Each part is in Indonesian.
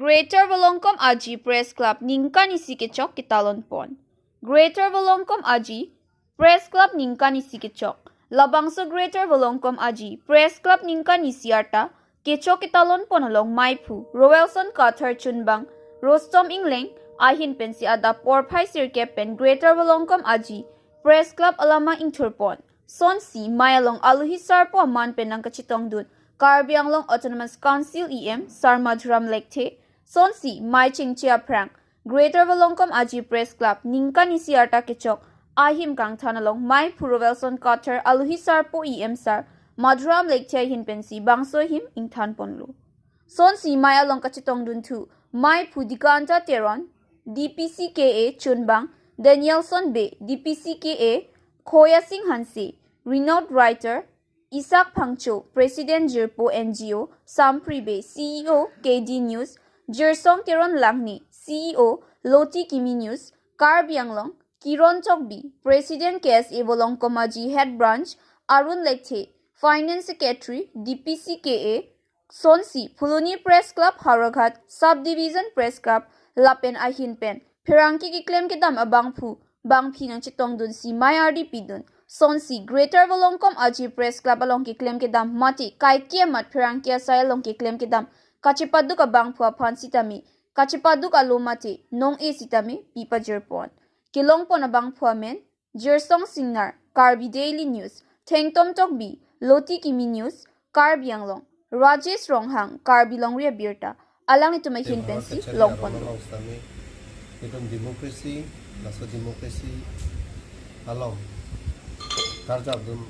Greater Volongkom Aji Press Club Ningkan Isikechok Kitalon Pon. Greater Volongkom Aji Press Club Ningkan Isikechok. Labangso Greater Volongkom Aji Press Club Ningkan Isiarta Kechok Kitalon Pon along Maipu Roelson Kathar Chunbang Rostom Ingleng Ahin Pensi Ada Porpai Sirke Pen Greater Volongkom Aji Press Club Alama Ingturpon. Sonsi Mayalong Aluhisar po man penang kachitong dun. Karbianglong Autonomous Council EM Sarmadhuram Lekte Sonsi Mai Chingchia Prang Greater Volongkom Aji Press Club Ningkan Isiarta Kechok Ahim Kang Thanalong Mai Purovelson Cutter Aluhisar po EM Sar Madhuram Lekte Hin Pensi Bangso Him Ingthan Ponlu Sonsi Mayalong kachitong dun tu Mai Pudikanta Teron DPCKA Chunbang Danielson Bay DPCKA Khoya Singh Hanse Renowned Writer Isak Pangcho, President Jirpo NGO, Sampribe, CEO, KD News, Jersong Teron Langni, CEO, Loti Kimi News, Karbianglong, Kiron Chokbi, President KSA Volongkom Aji Head Branch, Arun Lekte, Finance Secretary, DPCKA, Sonsi, Puluni Press Club, Haraghat, Subdivision Press Club, Lapen Ahin Pen, Pirangki Kiklem Kidam Abangpu, Bangpi ng Chitong Dun si May RDP Dun, Sonsi Greater Volongkom Aji Press Club along kiklem kedam mati kai kiamat pirangkia saya long kiklem kedam kachipadu ka bangpua pan sitami kachipadu ka lumati nong e sitami pipa jerpon kilong po na bangpua men Jersong Singnar Karbi Daily News Tengtom Tokbi Loti Kimi News Karbianglong Rajesh Ronghang Karbi Long Ria Birta alang ito may hinpensi longpon itong demokrasi nasa demokrasi along Karjab dum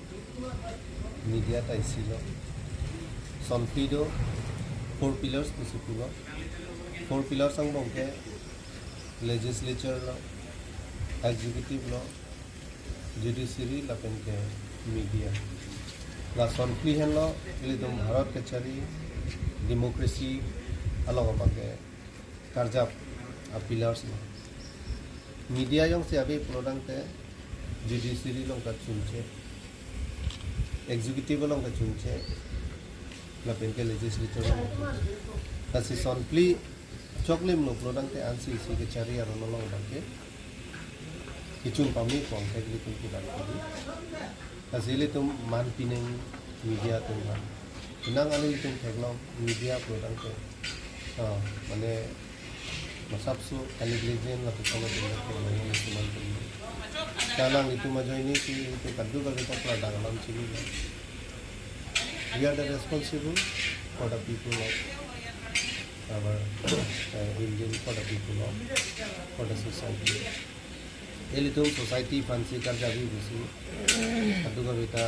media ta isilo sonfido 4 pillars disipulo 4 pillars ang bongke legislature lo executive lo judiciary la penke media la sonfi hen lo ili dum bharat ke chari democracy along bangke Karjab pillars lo media yang siabe product te judiciary long ka chunche executive long ka chunche la penke legislature kasi sonpli choklim lo product te ansi si ke chari aro long bangke kichun pami kong tegli tum ki dal kodi kasi le tum man pineng media tum ban inang ali tum teglong media product te mane masapsu kaliglijen la tusama tum ke lo suman tum Kalang itu maju ini si itu kaddu ka kita pula dalam sini. We are the responsible for the people of our Indian, for the people of for the society. Eli tu society fancy kerja bi bisi. Kaddu ka kita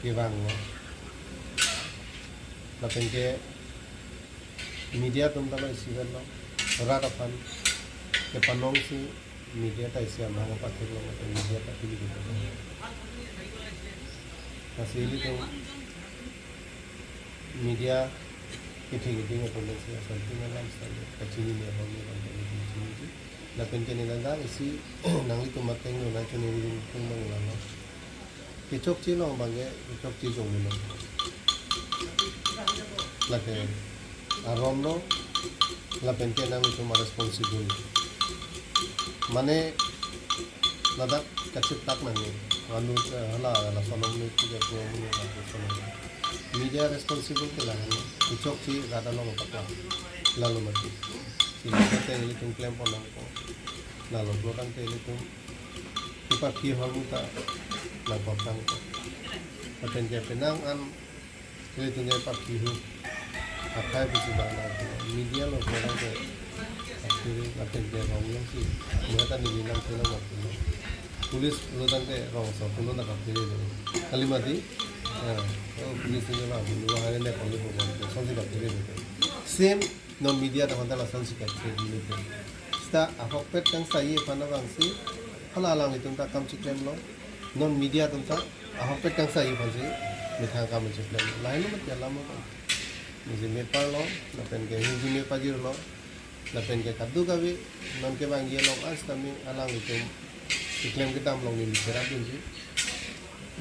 ibang lo. Lapen ke media tum talo isigan lo. Rada fan ke panong si media ta isya mga patir lo at media ta pili dito kasi ili to media kiting-kiting at ulit siya something na lang sa kachini niya hong niya ang kachini na penke nila isi nang ito mateng no na chunili kung mga lalo kichok chino ang bagay kichok chizong nilo lake arom no la penke nang ito ma-responsible Mane ladak kacip tak nani anu hala la sonom ni tiga puluh menit media responsible ke lah ni ucok si rada lo pakla lalu mati sila kata ini tung klaim ponang ko lalu blokan te ini tung tipa ki hamuta la pakang ko paten je penang an ini tung je pak ki hu akai bisi bana media lo blokan te Jadi akhir dia orang sih, mereka ni bilang film apa ni, polis ludan ke orang so, pulau nak kapal ni, kali mati, polis ni lah, dulu hari ni polis bukan, sanksi kapal ni, same non media dah hantar sanksi kapal ni, sta ahok pet yang saya pandang bangsi, halalang itu tak kam ciklem lo, non media tu tak ahok pet yang saya bangsi, mereka kam ciklem, lain macam jalan apa, mesti mepar lo, lapen ke hindi mepajir lo. Lapen ke kaddu kabi non ke bang yelong as kami alang itu iklim kita melong ni serap junji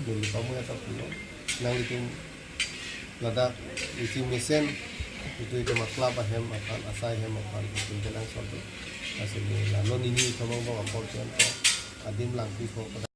dulu kamu ya tak punya nang itu lada isi mesin itu maklab ahem akan asai hem akan itu jelang suatu kasih lalo nini kamu bawa portion ko adim lang piso